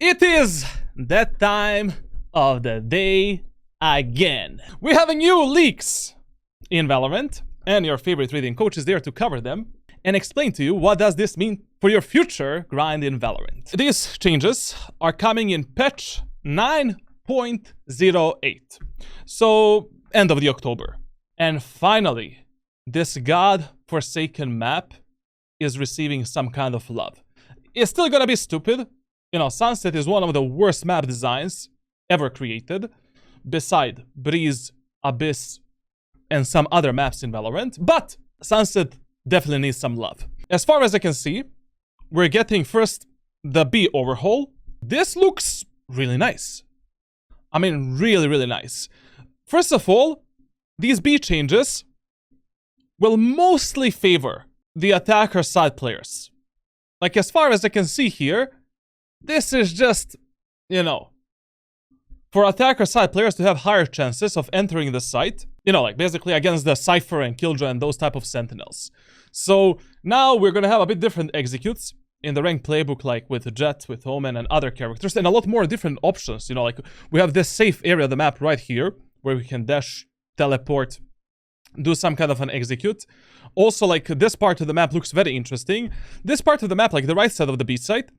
It is that time of the day again. We have a new leaks in Valorant, and your favorite reading coach is there to cover them and explain to you what does this mean for your future grind in Valorant. These changes are coming in patch 9.08, so end of the October. And finally, this god-forsaken map is receiving some kind of love. It's still gonna be stupid. You know, Sunset is one of the worst map designs ever created, beside Breeze, Abyss, and some other maps in Valorant. But Sunset definitely needs some love. As far as I can see, we're getting first the B overhaul. This looks really nice. I mean, really nice. First of all, these B changes will mostly favor the attacker side players. Like, as far as I can see here, this is just, you know, for attacker side players to have higher chances of entering the site, you know, like basically against the Cypher and Killjoy and those type of sentinels. So now we're gonna have a bit different executes in the ranked playbook, like with Jet, with Omen and other characters, and a lot more different options. You know, like we have this safe area of the map right here where we can dash, teleport, do some kind of an execute. Also, like, this part of the map looks very interesting. This part of the map, like the right side of the B site,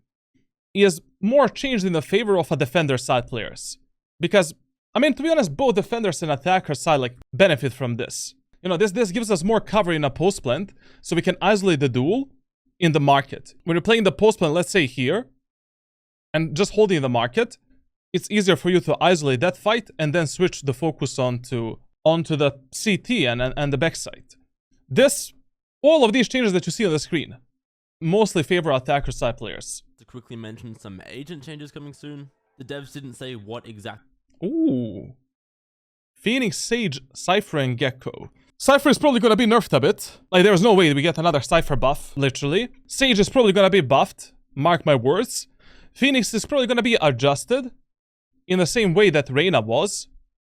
is more changed in the favor of a defender side players. Because, I mean, to be honest, both defenders and attacker side, like, benefit from this. You know, this gives us more cover in a post plant, so we can isolate the duel in the market. When you're playing the post plant, let's say here, and just holding the market, it's easier for you to isolate that fight and then switch the focus onto the CT and the backside. All of these changes that you see on the screen mostly favor attacker side players. To quickly mention some agent changes coming soon. The devs didn't say what exact. Ooh. Phoenix, Sage, Cypher, and Gecko. Cypher is probably gonna be nerfed a bit. Like, there's no way we get another Cypher buff, literally. Sage is probably gonna be buffed, mark my words. Phoenix is probably gonna be adjusted in the same way that Reyna was.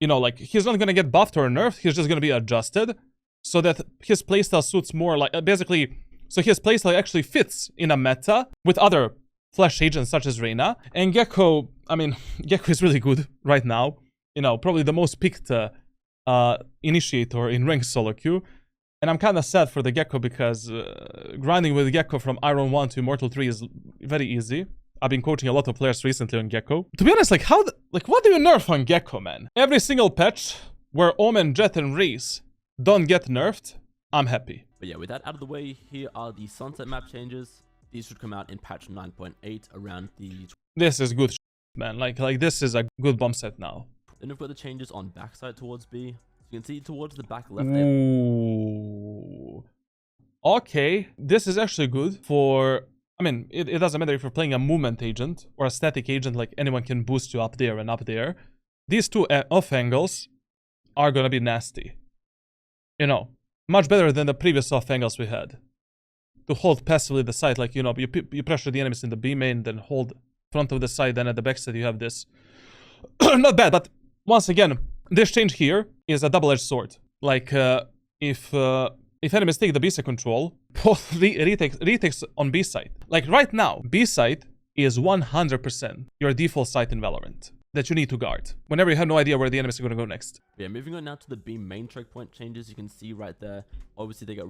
You know, like, he's not gonna get buffed or nerfed, he's just gonna be adjusted so that his playstyle suits more like, basically, so his playstyle actually fits in a meta with other flash agents such as Reyna. And Gecko, I mean, Gecko is really good right now. You know, probably the most picked initiator in ranked solo queue. And I'm kind of sad for the Gecko because grinding with Gecko from Iron 1 to Immortal 3 is very easy. I've been coaching a lot of players recently on Gecko. To be honest, like, what do you nerf on Gecko, man? Every single patch where Omen, Jet, and Raze don't get nerfed, I'm happy. But yeah, with that out of the way, here are the Sunset map changes. These should come out in patch 9.8 around the... This is good, man. Like this is a good bomb set now. Then we've got the changes on backside towards B. So you can see towards the back left there. Ooh. Okay, this is actually good for... I mean, it doesn't matter if you're playing a movement agent or a static agent, like anyone can boost you up there and up there. These two off angles are gonna be nasty. You know, much better than the previous off angles we had. To hold passively the side, like, you know, you pressure the enemies in the B main, then hold front of the side, then at the backside you have this. Not bad, but once again, this change here is a double-edged sword. Like, if enemies take the B side control, both retakes on B side. Like, right now, B side is 100% your default site in Valorant that you need to guard whenever you have no idea where the enemies are going to go next. Yeah, moving on now to the B main choke point changes. You can see right there, obviously they got...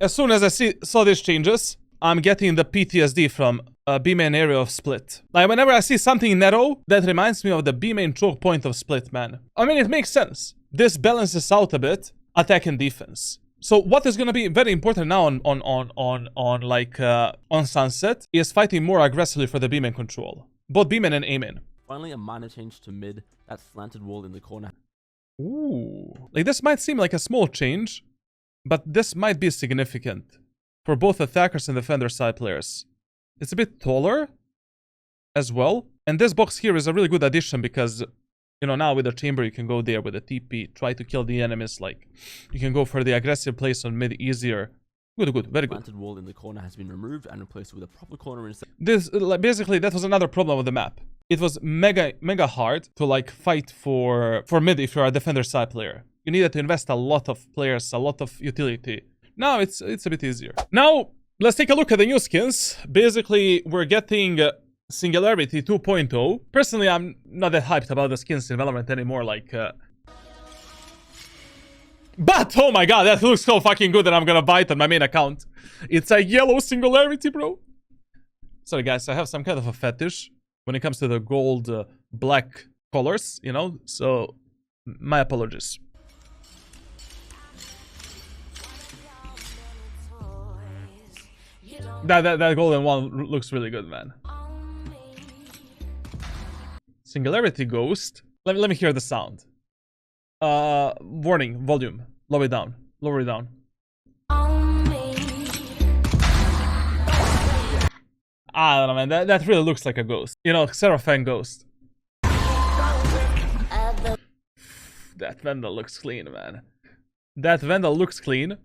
As soon as I saw these changes, I'm getting the PTSD from B main area of Split. Like, whenever I see something narrow, that reminds me of the B main choke point of Split, man. I mean, it makes sense. This balances out a bit attack and defense. So what is going to be very important now on Sunset is fighting more aggressively for the B main control, both B main and A main. Finally, a minor change to mid. That slanted wall in the corner. Ooh, like, this might seem like a small change, but this might be significant for both attackers and defender side players. It's a bit taller as well, and this box here is a really good addition because, you know, now with the chamber you can go there with a TP, try to kill the enemies. Like, you can go for the aggressive plays on mid easier. Good, very good. The wall in the corner has been removed and replaced with a proper corner instead. This, like, basically, that was another problem with the map. It was mega hard to, like, fight for mid if you're a defender side player. You needed to invest a lot of players, a lot of utility. Now it's a bit easier. Now Let's take a look at the new skins. Basically, we're getting Singularity 2.0. Personally, I'm not that hyped about the skins in Valorant anymore, like... But, oh my god, that looks so fucking good that I'm gonna buy it on my main account. It's a yellow Singularity, bro. Sorry guys, I have some kind of a fetish when it comes to the gold, black colors, you know? So, my apologies. That golden one looks really good, man. Singularity Ghost. Let me hear the sound. Warning, volume. Lower it down. Lower it down. I don't know, man. That really looks like a ghost. You know, Seraphine Ghost. That Vandal looks clean, man. That Vandal looks clean.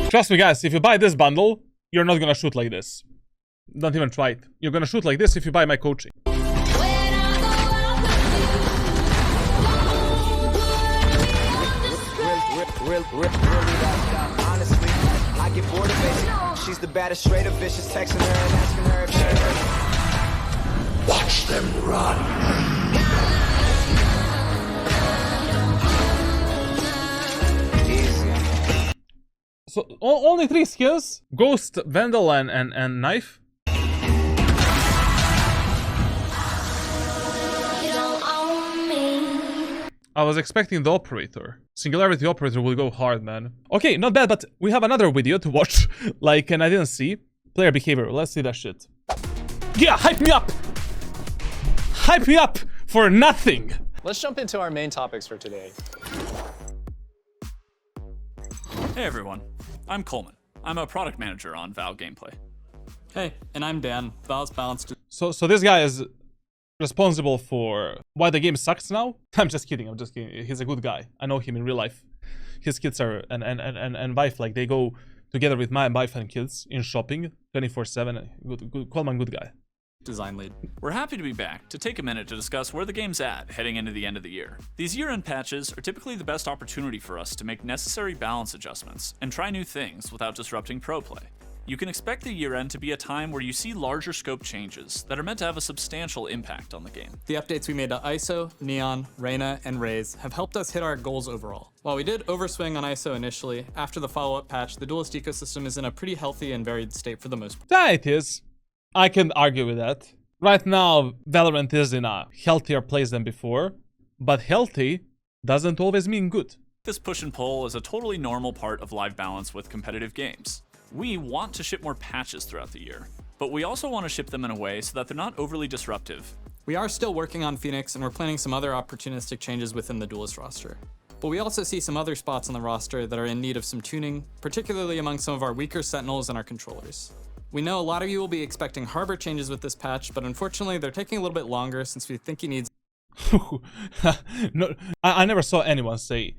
Trust me guys, if you buy this bundle, you're not gonna shoot like this. Don't even try it. You're gonna shoot like this if you buy my coaching. Honestly, I get bored of it. She's the baddest, straight up vicious, texting her and asking her if she heard. Watch them run. So only 3 skills: Ghost, Vandal, and Knife. I was expecting the Operator. Singularity Operator will go hard, man. Okay, not bad, but we have another video to watch. Like, and I didn't see. Player behavior. Let's see that shit. Yeah, hype me up! Hype me up for nothing! Let's jump into our main topics for today. Hey everyone, I'm Coleman. I'm a product manager on Val Gameplay. Hey, and I'm Dan, Val's balanced. So this guy is responsible for why the game sucks now? I'm just kidding, I'm just kidding. He's a good guy. I know him in real life. His kids are, and wife, like, they go together with my wife and kids in shopping 24/7. Good, Coleman, good guy. Design lead. We're happy to be back to take a minute to discuss where the game's at heading into the end of the year. These year-end patches are typically the best opportunity for us to make necessary balance adjustments and try new things without disrupting pro play. You can expect the year-end to be a time where you see larger scope changes that are meant to have a substantial impact on the game. The updates we made to ISO, Neon, Reyna, and Raze have helped us hit our goals overall. While we did overswing on ISO initially, after the follow-up patch, the Duelist ecosystem is in a pretty healthy and varied state for the most part. Yeah, it is. I can argue with that. Right now, Valorant is in a healthier place than before, but healthy doesn't always mean good. This push and pull is a totally normal part of live balance with competitive games. We want to ship more patches throughout the year, but we also want to ship them in a way so that they're not overly disruptive. We are still working on Phoenix, and we're planning some other opportunistic changes within the Duelist roster. But we also see some other spots on the roster that are in need of some tuning, particularly among some of our weaker Sentinels and our controllers. We know a lot of you will be expecting Harbor changes with this patch, but unfortunately they're taking a little bit longer since we think he needs... No, I never saw anyone say,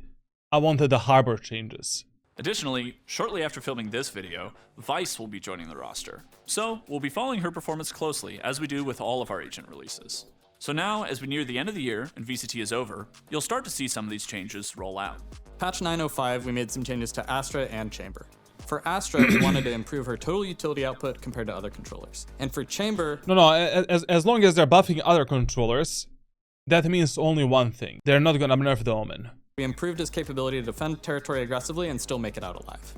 I wanted the Harbor changes. Additionally, shortly after filming this video, Vice will be joining the roster. So, we'll be following her performance closely, as we do with all of our agent releases. So now, as we near the end of the year and VCT is over, you'll start to see some of these changes roll out. Patch 905, we made some changes to Astra and Chamber. For Astra, we wanted to improve her total utility output compared to other controllers. And for Chamber... No, as long as they're buffing other controllers, that means only one thing. They're not gonna nerf the Omen. We improved his capability to defend territory aggressively and still make it out alive.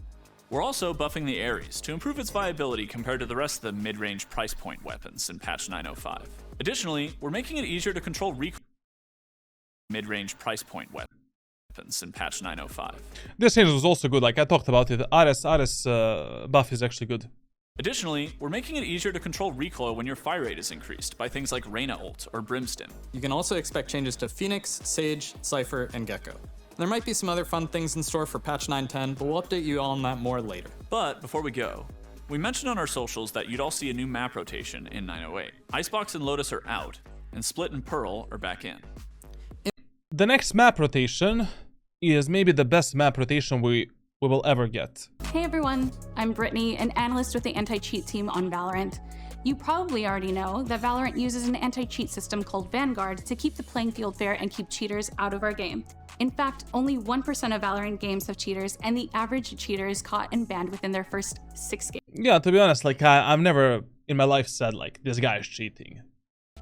We're also buffing the Ares to improve its viability compared to the rest of the mid-range price point weapons in patch 905. Additionally, we're making it easier to control mid-range price point weapons in patch 905. This change was also good, like I talked about it. Ares buff is actually good. Additionally, we're making it easier to control recoil when your fire rate is increased by things like Reyna ult or Brimstim. You can also expect changes to Phoenix, Sage, Cypher, and Gecko. There might be some other fun things in store for patch 910, but we'll update you all on that more later. But before we go, we mentioned on our socials that you'd all see a new map rotation in 908. Icebox and Lotus are out, and Split and Pearl are back in. The next map rotation is maybe the best map rotation we will ever get. Hey everyone, I'm Brittany, an analyst with the anti-cheat team on Valorant. You probably already know that Valorant uses an anti-cheat system called Vanguard to keep the playing field fair and keep cheaters out of our game. In fact, only 1% of Valorant games have cheaters, and the average cheater is caught and banned within their first 6 games. Yeah, to be honest, like I've never in my life said like this guy is cheating.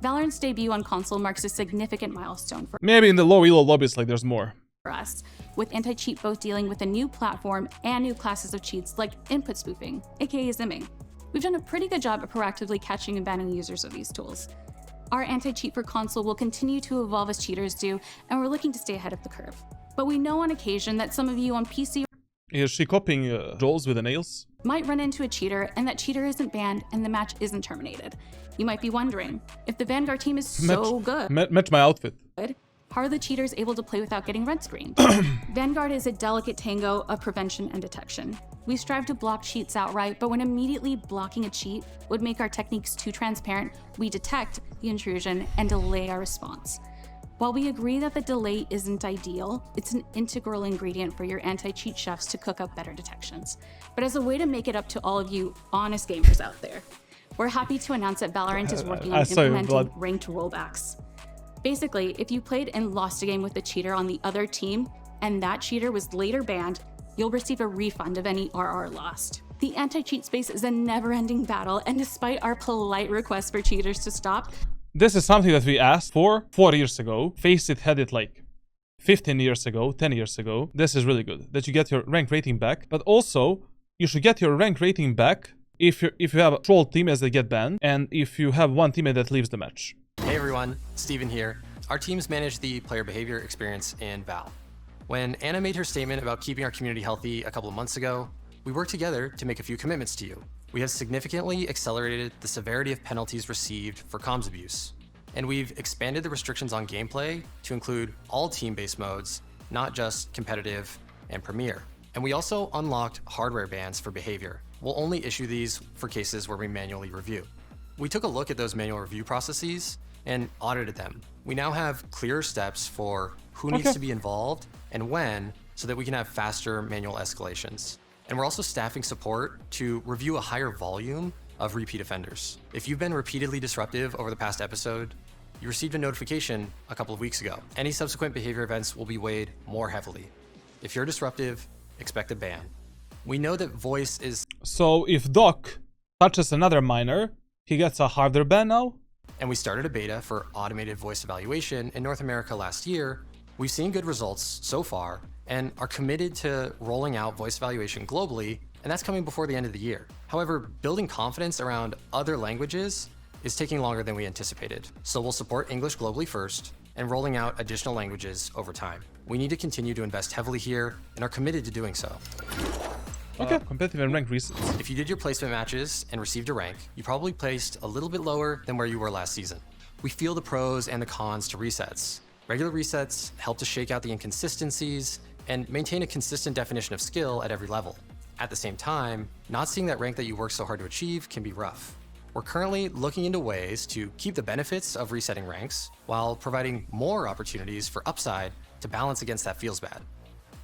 Valorant's debut on console marks a significant milestone for Maybe in the low elo lobbies like there's more. us, with anti-cheat both dealing with a new platform and new classes of cheats like input spoofing, aka zimming. We've done a pretty good job at proactively catching and banning users of these tools. Our anti-cheat for console will continue to evolve as cheaters do, and we're looking to stay ahead of the curve. But we know on occasion that some of you on PC Is she copying Joel's with the nails? might run into a cheater, and that cheater isn't banned and the match isn't terminated. You might be wondering, if the Vanguard team is so good, Match my outfit. how are the cheaters able to play without getting red screened? Vanguard is a delicate tango of prevention and detection. We strive to block cheats outright, but when immediately blocking a cheat would make our techniques too transparent, we detect the intrusion and delay our response. While we agree that the delay isn't ideal, it's an integral ingredient for your anti-cheat chefs to cook up better detections. But as a way to make it up to all of you honest gamers out there, we're happy to announce that Valorant is working on implementing ranked rollbacks. Basically, if you played and lost a game with a cheater on the other team, and that cheater was later banned, you'll receive a refund of any RR lost. The anti-cheat space is a never-ending battle, and despite our polite request for cheaters to stop, This is something that we asked for 4 years ago. Faceit had it like 15 years ago, 10 years ago. This is really good, that you get your rank rating back. But also, you should get your rank rating back if you have a troll teammates that get banned, and if you have one teammate that leaves the match. Hey everyone, Steven here. Our teams manage the player behavior experience in Val. When Anna made her statement about keeping our community healthy a couple of months ago, we worked together to make a few commitments to you. We have significantly accelerated the severity of penalties received for comms abuse. And we've expanded the restrictions on gameplay to include all team-based modes, not just competitive and premier. And we also unlocked hardware bans for behavior. We'll only issue these for cases where we manually review. We took a look at those manual review processes and audited them. We now have clearer steps for who needs to be involved and when, so that we can have faster manual escalations. And we're also staffing support to review a higher volume of repeat offenders. If you've been repeatedly disruptive over the past episode, you received a notification a couple of weeks ago. Any subsequent behavior events will be weighed more heavily. If you're disruptive, expect a ban. We know that voice is... So if Doc touches another minor, he gets a harder ban now? And we started a beta for automated voice evaluation in North America last year. We've seen good results so far and are committed to rolling out voice evaluation globally, and that's coming before the end of the year. However, building confidence around other languages is taking longer than we anticipated. So we'll support English globally first and rolling out additional languages over time. We need to continue to invest heavily here and are committed to doing so. Okay, competitive and rank resets. If you did your placement matches and received a rank, you probably placed a little bit lower than where you were last season. We feel the pros and the cons to resets. Regular resets help to shake out the inconsistencies and maintain a consistent definition of skill at every level. At the same time, not seeing that rank that you worked so hard to achieve can be rough. We're currently looking into ways to keep the benefits of resetting ranks while providing more opportunities for upside to balance against that feels bad.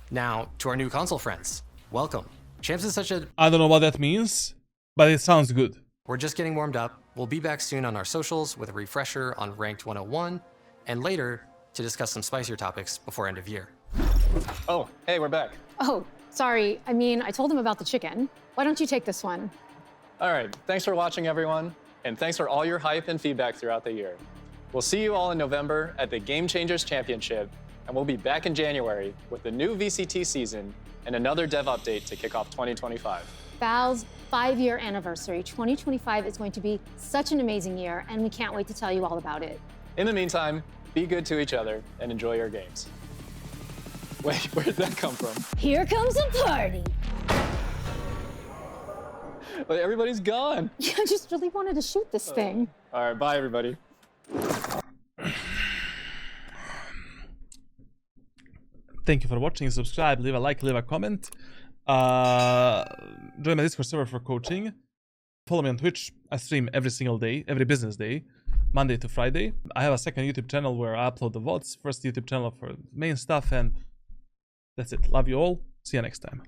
Now, to our new console friends, welcome. Champs is such a... I don't know what that means, but it sounds good. We're just getting warmed up. We'll be back soon on our socials with a refresher on Ranked 101, and later to discuss some spicier topics before end of year. Oh, hey, we're back. Oh, sorry. I mean, I told him about the chicken. Why don't you take this one? All right, thanks for watching, everyone. And thanks for all your hype and feedback throughout the year. We'll see you all in November at the Game Changers Championship, and we'll be back in January with the new VCT season and another dev update to kick off 2025. Val's 5-year anniversary. 2025 is going to be such an amazing year, and we can't wait to tell you all about it. In the meantime, be good to each other and enjoy your games. Wait, where did that come from? Here comes a party. Wait, everybody's gone. I just really wanted to shoot this thing. All right, bye, everybody. Thank you for watching. Subscribe, leave a like, leave a comment. Join my Discord server for coaching. Follow me on Twitch. I stream every single day, every business day, Monday to Friday. I have a second YouTube channel where I upload the VODs. First YouTube channel for main stuff, and that's it. Love you all. See you next time.